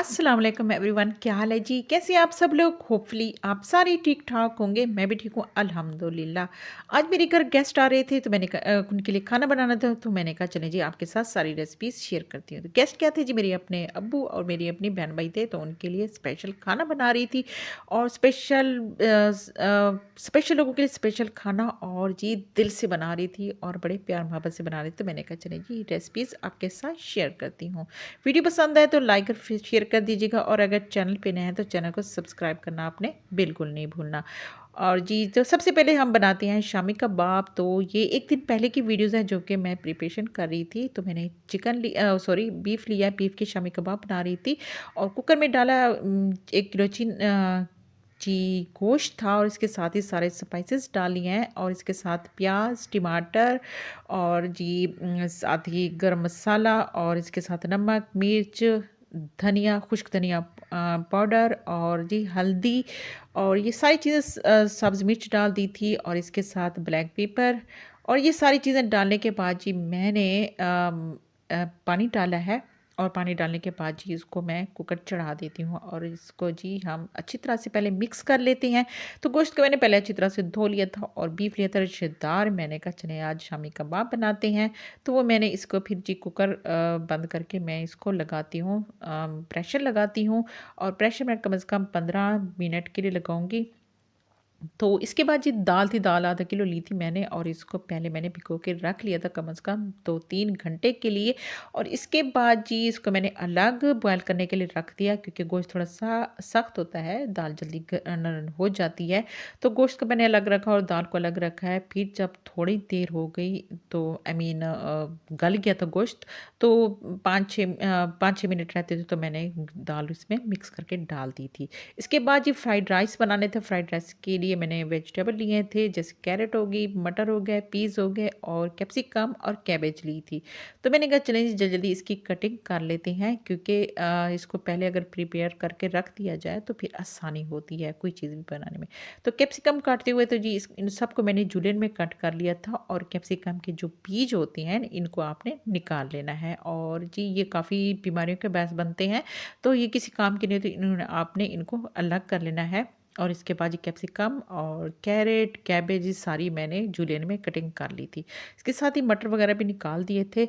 अस्सलाम वालेकुम एवरीवन, क्या हाल है जी? कैसे हैं आप सब लोग? होपफुली आप सारे ठीक ठाक होंगे। मैं भी ठीक हूँ अल्हम्दुलिल्लाह। आज मेरे घर गेस्ट आ रहे थे तो उनके लिए खाना बनाना था, तो मैंने कहा चलें जी आपके साथ सारी रेसिपीज़ शेयर करती हूँ। तो गेस्ट क्या थे जी, मेरे अपने अब्बू और मेरी अपनी बहन भाई थे, तो उनके लिए स्पेशल खाना बना रही थी। और स्पेशल लोगों के लिए स्पेशल खाना, और जी दिल से बना रही थी और बड़े प्यार मोहब्बत से बना रही थी। तो मैंने कहा चलें जी रेसिपीज़ आपके साथ शेयर करती हूँ। वीडियो पसंद आए तो लाइक और शेयर कर दीजिएगा, और अगर चैनल पे नए हैं तो चैनल को सब्सक्राइब करना आपने बिल्कुल नहीं भूलना। और जी, तो सबसे पहले हम बनाते हैं शामी कबाब। तो ये एक दिन पहले की वीडियोज़ है जो कि मैं प्रिपरेशन कर रही थी। तो मैंने बीफ लिया है, बीफ के शामी कबाब बना रही थी। और कुकर में डाला 1 किलो जी गोश्त था, और इसके साथ ही सारे स्पाइसेस डाली हैं, और इसके साथ प्याज, टमाटर, और जी साथ ही गरम मसाला, और इसके साथ नमक, मिर्च, धनिया, खुश्क धनिया पाउडर, और जी हल्दी, और ये सारी चीज़ें सब्ज़ मिर्च डाल दी थी, और इसके साथ ब्लैक पेपर। और ये सारी चीज़ें डालने के बाद जी मैंने पानी डाला है। और पानी डालने के बाद जी इसको मैं कुकर चढ़ा देती हूँ, और इसको जी हम अच्छी तरह से पहले मिक्स कर लेते हैं। तो गोश्त को मैंने पहले अच्छी तरह से धो लिया था, और बीफ लिया था रिश्तेदार। मैंने कहा चले आज शामी कबाब बनाते हैं। तो वो मैंने इसको फिर जी कुकर बंद करके मैं इसको लगाती हूँ, प्रेशर लगाती हूँ। और प्रेशर मैं कम से कम 15 मिनट के लिए लगाऊंगी। तो इसके बाद जी दाल थी, दाल आधा किलो ली थी मैंने, और इसको पहले मैंने भिगो के रख लिया था कम से कम 2-3 घंटे के लिए। और इसके बाद जी इसको मैंने अलग बॉयल करने के लिए रख दिया, क्योंकि गोश्त थोड़ा सा सख्त होता है, दाल जल्दी नरम हो जाती है। तो गोश्त को मैंने अलग रखा और दाल को अलग रखा है। फिर जब थोड़ी देर हो गई तो गल गया था गोश्त। तो 5-6 मिनट रहते थे तो मैंने दाल इसमें मिक्स करके डाल दी थी। इसके बाद जी फ्राइड राइस बनाने थे। फ्राइड राइस के लिए मैंने वेजिटेबल लिए थे, जैसे कैरेट हो गई, मटर हो गए, पीस हो गए, और कैप्सिकम और कैबेज ली थी। तो मैंने कहा चलें जल्दी जल्दी इसकी कटिंग कर लेते हैं, क्योंकि इसको पहले अगर प्रिपेयर करके रख दिया जाए तो फिर आसानी होती है कोई चीज़ भी बनाने में। तो कैप्सिकम काटते हुए तो जी इन सबको मैंने जूलियन में कट कर लिया था, और कैप्सिकम के जो बीज होते हैं इनको आपने निकाल लेना है। और जी ये काफ़ी बीमारियों के बायस बनते हैं, तो ये किसी काम के नहीं, तो इन्होंने आपने इनको अलग कर लेना है। और इसके बाद ये कैप्सिकम और कैरेट, कैबेज ये सारी मैंने जूलियन में कटिंग कर ली थी। इसके साथ ही मटर वगैरह भी निकाल दिए थे।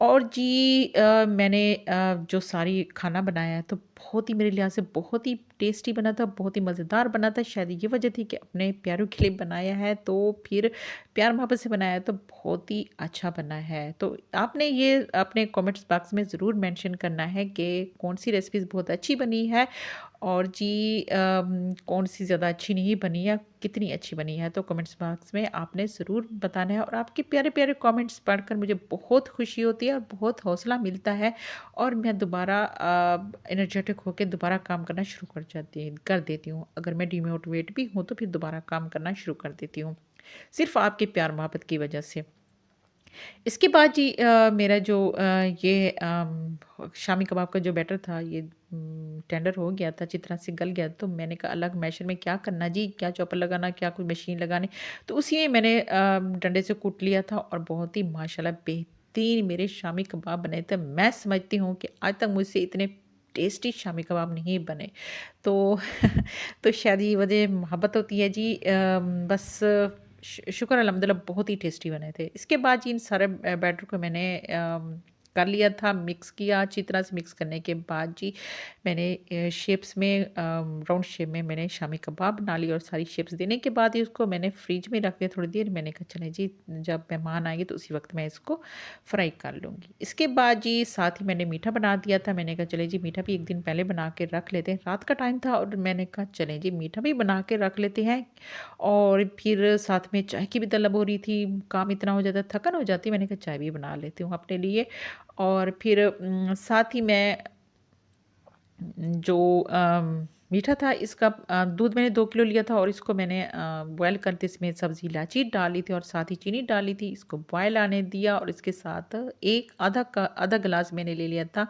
और जी मैंने जो सारी खाना बनाया है तो बहुत ही मेरे लिहाज से बहुत ही टेस्टी बना था, बहुत ही मज़ेदार बना था। शायद ये वजह थी कि अपने प्यारों के लिए बनाया है, तो फिर प्यार मोहब्बत से बनाया है तो बहुत ही अच्छा बना है। तो आपने ये अपने कमेंट्स बॉक्स में ज़रूर मेंशन करना है कि कौन सी रेसिपीज़ बहुत अच्छी बनी है, और जी कौन सी ज़्यादा अच्छी नहीं बनी या कितनी अच्छी बनी है। तो कमेंट्स बॉक्स में आपने ज़रूर बताना है, और आपके प्यारे प्यारे कमेंट्स पढ़कर मुझे बहुत खुशी होती है और बहुत हौसला मिलता है, और मैं दोबारा एनर्जेटिक होकर दोबारा काम करना शुरू कर देती हूँ। अगर मैं डिमोटिवेट भी हूँ तो फिर दोबारा काम करना शुरू कर देती हूँ, सिर्फ़ आपके प्यार मोहब्बत की वजह से। इसके बाद जी मेरा जो शामी कबाब का जो बैटर था ये टेंडर हो गया था, अच्छी तरह से गल गया। तो मैंने कहा अलग मैशर में क्या करना जी, क्या चॉपर लगाना, क्या कोई मशीन लगानी। तो उसी में मैंने डंडे से कूट लिया था, और बहुत ही माशाल्लाह बेहतरीन मेरे शामी कबाब बने थे। मैं समझती हूँ कि आज तक मुझसे इतने टेस्टी शामी कबाब नहीं बने। तो तो शायद ये वजह मोहब्बत होती है जी। बस शुक्र अल्हम्दुलिल्लाह बहुत ही टेस्टी बने थे। इसके बाद जी इन सारे बैटर को मैंने कर लिया था, मिक्स किया अच्छी तरह से। मिक्स करने के बाद जी मैंने शेप्स में राउंड शेप में मैंने शामी कबाब बना लिए, और सारी शेप्स देने के बाद ही उसको मैंने फ्रिज में रख दिया थोड़ी देर। मैंने कहा चलें जी जब मेहमान आएंगे तो उसी वक्त मैं इसको फ्राई कर लूँगी। इसके बाद जी साथ ही मैंने मीठा बना दिया था। मैंने कहा चलें जी मीठा भी एक दिन पहले बना के रख लेते हैं, रात का टाइम था, और मैंने कहा चलें जी मीठा भी बना के रख लेते हैं। और फिर साथ में चाय की भी तलब हो रही थी, काम इतना हो जाता है, थकन हो जाती है, मैंने कहा चाय भी बना लेती हूँ अपने लिए। और फिर साथ ही मैं जो मीठा था इसका दूध मैंने 2 किलो लिया था, और इसको मैंने बॉयल करके इसमें सब्ज़ी इलायची डाली थी और साथ ही चीनी डाली थी। इसको बॉयल आने दिया, और इसके साथ एक आधा गिलास मैंने ले लिया था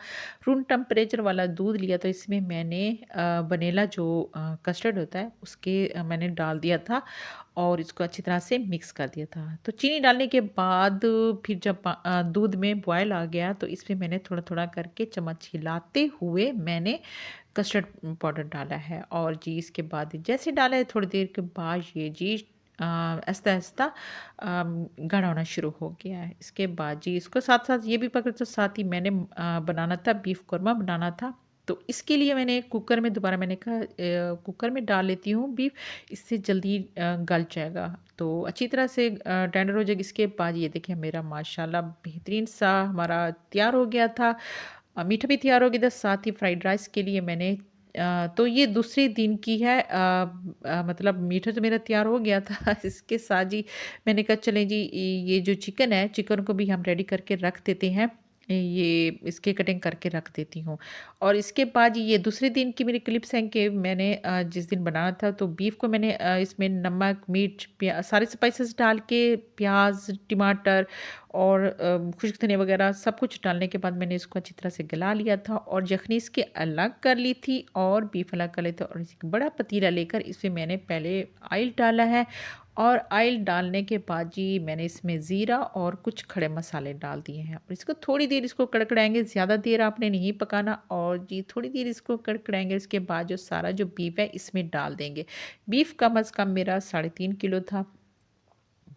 रूम टेम्परेचर वाला दूध लिया था। इसमें मैंने वनीला जो कस्टर्ड होता है उसके मैंने डाल दिया था। और इसको अच्छी तरह से मिक्स कर दिया था। तो चीनी डालने के बाद फिर जब दूध में बॉयल आ गया तो इसमें मैंने थोड़ा-थोड़ा करके चम्मच हिलाते हुए मैंने कस्टर्ड पाउडर डाला है। और जी इसके बाद जैसे डाला है थोड़ी देर के बाद ये जी आहिस्ता-आहिस्ता गाढ़ा होना शुरू हो गया है। इसके बाद जी इसको साथ-साथ ये भी पका, तो साथ ही मैंने बनाना था बीफ कोरमा बनाना था। तो इसके लिए मैंने कुकर में दोबारा मैंने कहा कुकर में डाल लेती हूँ बीफ, इससे जल्दी गल जाएगा। तो अच्छी तरह से टेंडर हो जाएगी। इसके बाद ये देखिए मेरा माशाल्लाह बेहतरीन सा हमारा तैयार हो गया था। मीठा भी तैयार हो गया था, साथ ही फ्राइड राइस के लिए मैंने तो ये दूसरे दिन की है, मतलब मीठा तो मेरा तैयार हो गया था इसके साथ जी मैंने कहा चलें जी ये जो चिकन है, चिकन को भी हम रेडी करके रख देते हैं। ये इसकी कटिंग करके रख देती हूँ। और इसके बाद ये दूसरे दिन की मेरी क्लिप्स हैं कि मैंने जिस दिन बनाना था तो बीफ को मैंने इसमें नमक, मिर्च, सारे स्पाइसेस डाल के प्याज़, टमाटर और खुश्क धनिया वगैरह सब कुछ डालने के बाद मैंने इसको अच्छी तरह से गला लिया था और यखनी इसके अलग कर ली थी और बीफ अलग कर लिया था। और एक बड़ा पतीला लेकर इसमें मैंने पहले ऑयल डाला है और ऑयल डालने के बाद जी मैंने इसमें ज़ीरा और कुछ खड़े मसाले डाल दिए हैं और इसको थोड़ी देर इसको कड़कड़ाएंगे, ज़्यादा देर आपने नहीं पकाना। और जी थोड़ी देर इसको कड़कड़ाएंगे, इसके बाद जो सारा जो बीफ है इसमें डाल देंगे। बीफ कम अज़ कम मेरा 3.5 किलो था।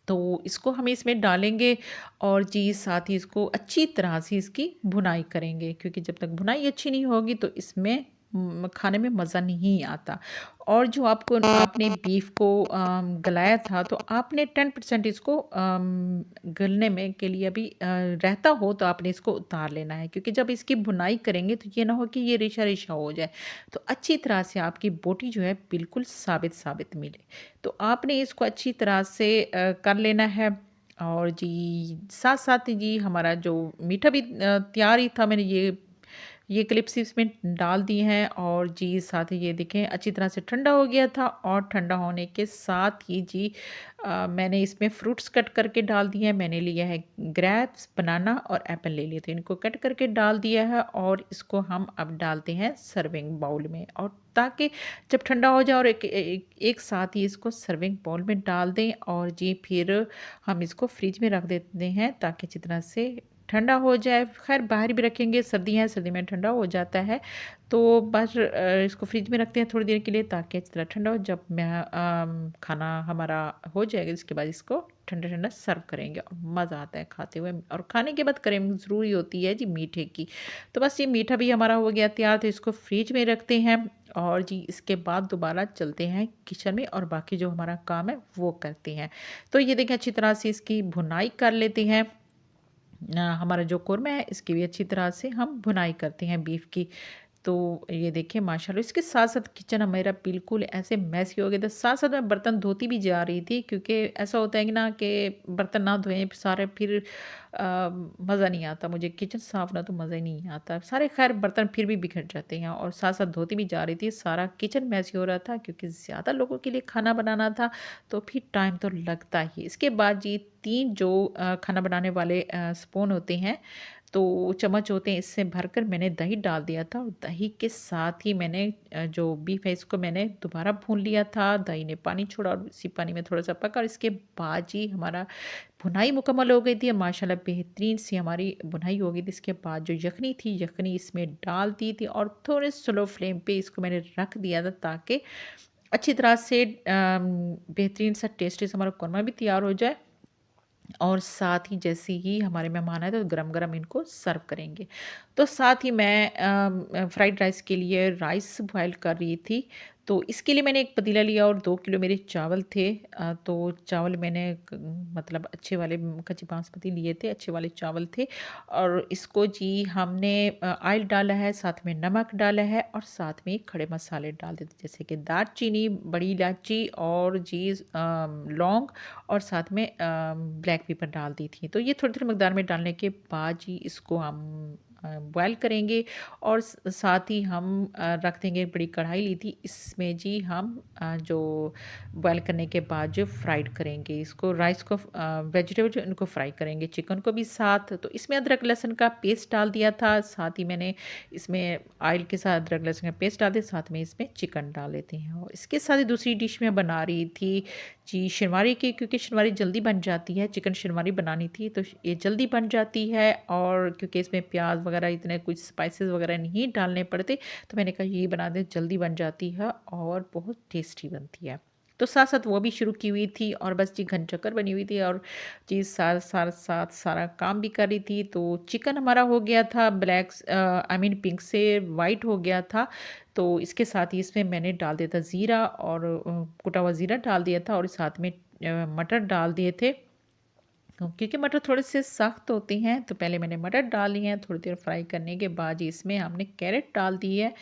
तो इसको हम इसमें डालेंगे और जी साथ ही इसको अच्छी तरह से इसकी भुनाई करेंगे, क्योंकि जब तक भुनाई अच्छी नहीं होगी तो इसमें खाने में मज़ा नहीं आता। और जो आपको आपने बीफ को गलाया था तो आपने 10% इसको गलने में के लिए अभी रहता हो तो आपने इसको उतार लेना है, क्योंकि जब इसकी भुनाई करेंगे तो ये ना हो कि ये रेशा-रेशा हो जाए। तो अच्छी तरह से आपकी बोटी जो है बिल्कुल साबित-साबित मिले। तो आपने इसको अच्छी तरह से कर लेना है। और जी साथ-साथ जी हमारा जो मीठा भी तैयार ही था, मैंने ये क्लिप्स इसमें डाल दी हैं। और जी साथ ही ये देखें अच्छी तरह से ठंडा हो गया था और ठंडा होने के साथ ही जी मैंने इसमें फ्रूट्स कट करके डाल दिए हैं। मैंने लिया है ग्रेप्स, बनाना और एप्पल ले लिए थे, इनको कट करके डाल दिया है और इसको हम अब डालते हैं सर्विंग बाउल में, और ताकि जब ठंडा हो जाए और एक साथ ही इसको सर्विंग बाउल में डाल दें। और जी फिर हम इसको फ्रिज में रख देते हैं ताकि अच्छी तरह से ठंडा हो जाए। ख़ैर बाहर भी रखेंगे, सर्दी है, सर्दी में ठंडा हो जाता है। तो बस इसको फ्रिज में रखते हैं थोड़ी देर के लिए ताकि अच्छी तरह ठंडा हो। जब खाना हमारा हो जाएगा इसके बाद इसको ठंडा-ठंडा सर्व करेंगे और मज़ा आता है खाते हुए। और खाने के बाद क्रीम ज़रूरी होती है जी मीठे की। तो बस ये मीठा भी हमारा हो गया तैयार, तो इसको फ्रिज में रखते हैं। और जी इसके बाद दोबारा चलते हैं किचन में और बाकी जो हमारा काम है वो करते हैं। तो ये देखिए अच्छी तरह से इसकी भुनाई कर लेते हैं। हमारा जो कोरमा है इसकी भी अच्छी तरह से हम भुनाई करते हैं बीफ की। तो ये देखिए माशाल्लाह इसके साथ-साथ किचन मेरा बिल्कुल ऐसे मेसी हो गया था। साथ-साथ मैं बर्तन धोती भी जा रही थी, क्योंकि ऐसा होता है कि ना कि बर्तन ना धोएँ सारे फिर मज़ा नहीं आता। मुझे किचन साफ़ ना तो मज़ा ही नहीं आता। सारे ख़ैर बर्तन फिर भी बिखर जाते हैं और साथ-साथ धोती भी जा रही थी। सारा किचन मेसी हो रहा था क्योंकि ज़्यादा लोगों के लिए खाना बनाना था, तो फिर टाइम तो लगता ही। इसके बाद जी 3 जो खाना बनाने वाले स्पून होते हैं, तो चम्मच होते हैं, इससे भरकर मैंने दही डाल दिया था और दही के साथ ही मैंने जो बीफ है इसको मैंने दोबारा भून लिया था। दही ने पानी छोड़ा और इसी पानी में थोड़ा-सा पका और इसके बाद जी हमारा भुनाई मुकम्मल हो गई थी। माशाल्लाह बेहतरीन सी हमारी भुनाई हो गई थी। इसके बाद जो यखनी थी, यखनी इसमें डाल दी थी और थोड़े स्लो फ्लेम पे इसको मैंने रख दिया था ताकि अच्छी तरह से बेहतरीन सा टेस्टी सा हमारा कोरमा भी तैयार हो जाए। और साथ ही जैसे ही हमारे मेहमान आए तो गरम-गरम इनको सर्व करेंगे। तो साथ ही मैं फ्राइड राइस के लिए राइस बॉयल कर रही थी। तो इसके लिए मैंने एक पतीला लिया और 2 किलो मेरे चावल थे। तो चावल मैंने मतलब अच्छे वाले कच्चे बासमती लिए थे, अच्छे वाले चावल थे। और इसको जी हमने ऑयल डाला है, साथ में नमक डाला है और साथ में खड़े मसाले डाल देते जैसे कि दालचीनी, बड़ी इलायची और जी लौंग और साथ में ब्लैक पेपर डाल दी थी। तो ये थोड़ी-थोड़ी मकदार में डालने के बाद जी इसको हम बॉयल करेंगे और साथ ही हम रख देंगे। एक बड़ी कढ़ाई ली थी, इसमें जी हम जो बॉयल करने के बाद जो फ्राइड करेंगे इसको, राइस को वेजिटेबल जो इनको फ्राई करेंगे, चिकन को भी साथ। तो इसमें अदरक लहसुन का पेस्ट डाल दिया था, साथ ही मैंने इसमें ऑयल के साथ अदरक लहसुन का पेस्ट डाल दिया, साथ में इसमें चिकन डाल लेते हैं। और इसके साथ ही दूसरी डिश में बना रही थी जी, शर्मारी की, क्योंकि शर्मारी जल्दी बन जाती है, चिकन शर्मारी बनानी थी तो ये जल्दी बन जाती है, और क्योंकि इसमें प्याज़ वगैरह इतने कुछ स्पाइसेस वगैरह नहीं डालने पड़ते, तो मैंने कहा ये बना दें, जल्दी बन जाती है और बहुत टेस्टी बनती है। तो साथ-साथ वो भी शुरू की हुई थी, और बस जी घन-चक्कर बनी हुई थी, और जी साथ-साथ सारा काम भी कर रही थी। तो चिकन हमारा हो गया था आई मीन पिंक से वाइट हो गया था। तो इसके साथ ही इसमें मैंने डाल दिया था ज़ीरा, और कुटा हुआ ज़ीरा डाल दिया था, और साथ में मटर डाल दिए थे। क्योंकि मटर थोड़े से सख्त होते हैं, तो पहले मैंने मटर डाल लिए हैं, थोड़ी देर फ्राई करने के बाद ही इसमें हमने कैरेट डाल दी है।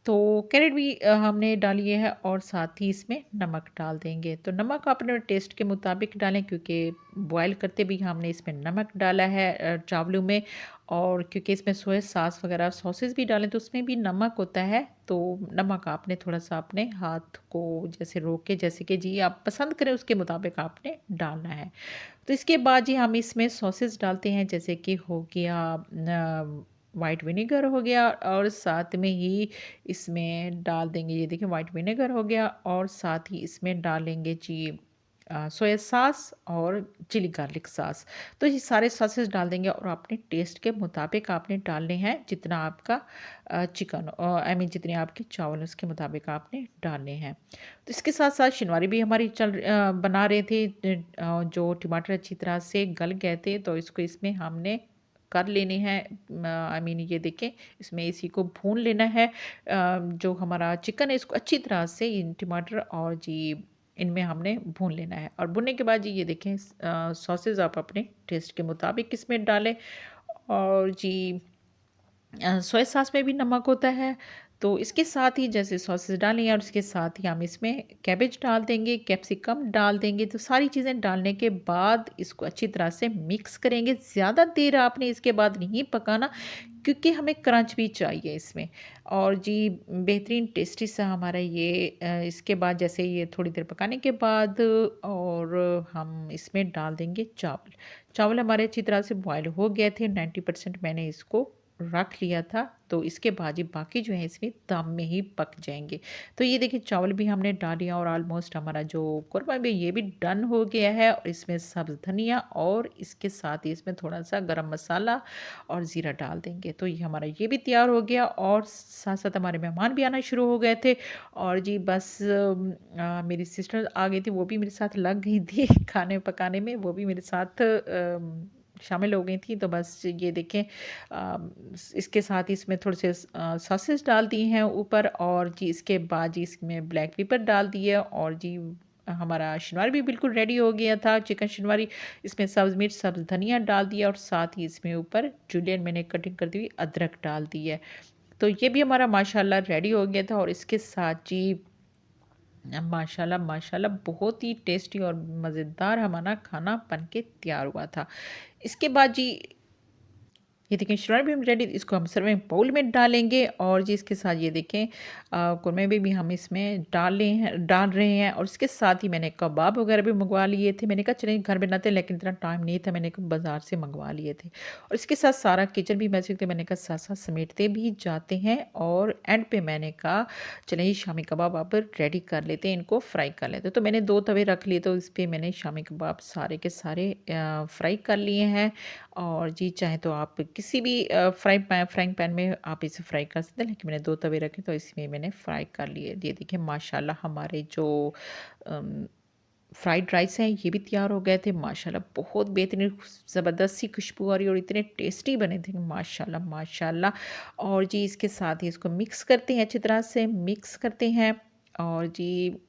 तो कैरेट भी हमने डाली है, और साथ ही इसमें नमक डाल देंगे। तो नमक अपने टेस्ट के मुताबिक डालें, क्योंकि बॉयल करते भी हमने इसमें नमक डाला है चावलों में, और क्योंकि इसमें सोया सॉस वगैरह सॉसेस भी डालें तो उसमें भी नमक होता है। तो नमक आपने थोड़ा-सा अपने हाथ को जैसे रोक के, जैसे कि जी आप पसंद करें उसके मुताबिक आपने डालना है। तो इसके बाद जी हम इसमें सॉसेस डालते हैं, जैसे कि हो गया वाइट विनेगर हो गया, और साथ में ही इसमें डाल देंगे, ये देखिए वाइट विनेगर हो गया, और साथ ही इसमें डालेंगे जी सोया सॉस और चिली गार्लिक सॉस। तो ये सारे सॉसेस डाल देंगे, और अपने टेस्ट के मुताबिक आपने डालने हैं, जितना आपका चिकन आई मीन जितने आपके चावल उसके मुताबिक आपने डालने हैं। तो इसके साथ साथ शनिवारी भी हमारी बना रहे थे, जो टमाटर अच्छी तरह से गल गए थे, तो इसको इसमें हमने कर लेने हैं, आई मीन ये देखें, इसमें इसी को भून लेना है। जो हमारा चिकन है इसको अच्छी तरह से इन टमाटर और जी इनमें हमने भून लेना है, और भुनने के बाद जी ये देखें सॉसेज आप अपने टेस्ट के मुताबिक इसमें डालें। और जी सोया सॉस में भी नमक होता है, तो इसके साथ ही जैसे सॉसेस डालें, और उसके साथ ही हम इसमें कैबेज डाल देंगे, कैप्सिकम डाल देंगे। तो सारी चीज़ें डालने के बाद इसको अच्छी तरह से मिक्स करेंगे। ज़्यादा देर आपने इसके बाद नहीं पकाना, क्योंकि हमें क्रंच भी चाहिए इसमें। और जी बेहतरीन टेस्टी सा हमारा ये इसके बाद जैसे ये थोड़ी देर पकाने के बाद, और हम इसमें डाल देंगे चावल। चावल हमारे अच्छी तरह से बॉयल हो गए थे, 90% मैंने इसको रख लिया था। तो इसके बाद ही बाकी जो है इसमें दम में ही पक जाएँगे। तो ये देखिए चावल भी हमने डाल दिया, और ऑलमोस्ट हमारा जो कोरमा भी ये भी डन हो गया है, और इसमें सब्ज़ धनिया, और इसके साथ ही इसमें थोड़ा-सा गरम मसाला और ज़ीरा डाल देंगे। तो ये हमारा ये भी तैयार हो गया, और साथ-साथ हमारे मेहमान भी आना शुरू हो गए थे, और जी बस मेरी सिस्टर आ गई थी, वो भी मेरे साथ लग गई थी खाने पकाने में, वो भी मेरे साथ शामिल हो गई थी। तो बस ये देखें इसके साथ ही इसमें थोड़े से सॉसेस डाल दिए हैं ऊपर, और जी इसके बाद जी इसमें ब्लैक पेपर डाल दिए, और जी हमारा शनिवारी भी बिल्कुल रेडी हो गया था, चिकन शनिवारी। इसमें सब्ज़ मिर्च, सब्ज़ धनिया डाल दिया, और साथ ही इसमें ऊपर जुलियन मैंने कटिंग कर दी हुई अदरक डाल दी है। तो ये भी हमारा माशाल्लाह रेडी हो गया था, और इसके साथ जी माशाल्लाह माशाल्लाह बहुत ही टेस्टी और मज़ेदार हमारा खाना बन के तैयार हुआ था। इसके बाद जी ये देखें शराब भी हम रेडी, इसको हम सर्विंग बाउल में डालेंगे, और जी इसके साथ ये देखें कुरमे भी हम इसमें डाल रहे हैं, और इसके साथ ही मैंने कबाब वगैरह भी मंगवा लिए थे। मैंने कहा चलिए घर बनाते हैं, लेकिन इतना टाइम नहीं था, मैंने कहा बाज़ार से मंगवा लिए थे। और इसके साथ सारा किचन भी मैंने कहा साथ साथ समेटते भी जाते हैं, और एंड पे मैंने कहा चलिए शामी कबाब अब रेडी कर लेते हैं, इनको फ्राई कर लेते हैं। तो मैंने 2 तवे रख लिए, तो इस पे मैंने शामी कबाब सारे के सारे फ्राई कर लिए हैं। और जी चाहे तो आप किसी भी फ्राइंग पैन में आप इसे फ्राई कर सकते हैं, लेकिन मैंने 2 तवे रखे तो इसमें मैंने फ्राई कर लिए। ये देखिए माशाल्लाह हमारे जो अम, फ्राइड राइस हैं ये भी तैयार हो गए थे। माशाल्लाह बहुत बेहतरीन ज़बरदस्त सी खुशबू आ रही, और इतने टेस्टी बने थे माशाल्लाह माशाल्लाह। और जी इसके साथ ही इसको मिक्स करते हैं, अच्छी तरह से मिक्स करते हैं, और जी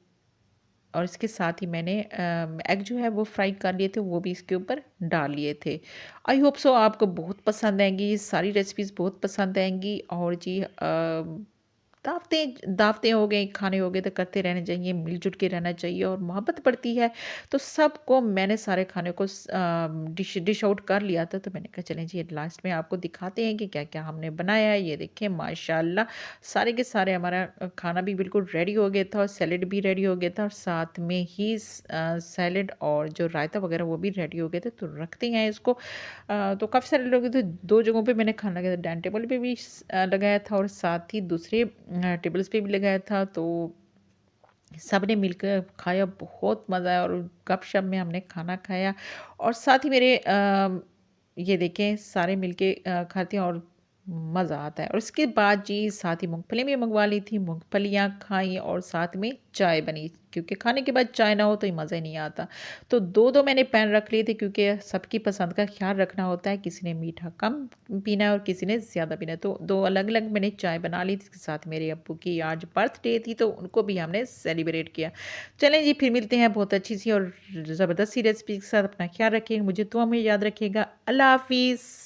और इसके साथ ही मैंने एग जो है वो फ्राई कर लिए थे, वो भी इसके ऊपर डाल लिए थे। आई होप सो आपको बहुत पसंद आएँगी, ये सारी रेसिपीज़ बहुत पसंद आएँगी। और जी दावतें दावतें हो गई, खाने हो गए, तो करते रहने चाहिए, मिल-जुल के रहना चाहिए, और मोहब्बत बढ़ती है। तो सबको मैंने सारे खाने को डिश आउट कर लिया था, तो मैंने कहा चलें जी लास्ट में आपको दिखाते हैं कि क्या-क्या हमने बनाया है। ये देखिए माशाल्लाह सारे के सारे हमारा खाना भी बिल्कुल रेडी हो गया था, और सैलेड भी रेडी हो गया था, और साथ में ही सैलेड और जो रायता वगैरह वो भी रेडी हो गए थे। तो रखते हैं इसको। तो काफ़ी सारे लोग थे, 2 जगहों पे मैंने खाना लगाया था, डाइनिंग टेबल पे भी लगाया था, और साथ ही दूसरे टेबल्स पे भी लगाया था। तो सब ने मिलकर खाया, बहुत मज़ा आया और गपशप में हमने खाना खाया और साथ ही मेरे ये देखें सारे मिलके खाते हैं और मज़ा आता है। और उसके बाद जी साथ ही मूँगफली भी मँगवा ली थी, मूँगफलियाँ खाई और साथ में चाय बनी, क्योंकि खाने के बाद चाय ना हो तो ये मज़ा ही नहीं आता। तो 2-2 मैंने पैन रख लिए थे, क्योंकि सबकी पसंद का ख़्याल रखना होता है, किसी ने मीठा कम पीना है और किसी ने ज़्यादा पीना है। तो 2 अलग-अलग मैंने चाय बना ली थी, इसके साथ मेरे अब्बू की आज बर्थडे थी तो उनको भी हमने सेलिब्रेट किया। चलें जी, फिर मिलते हैं बहुत अच्छी-सी और ज़बरदस्त सी रेसिपी के साथ। अपना ख़्याल रखिएगा, मुझे दुआ में याद रखिएगा। अल्लाह हाफ़िज़।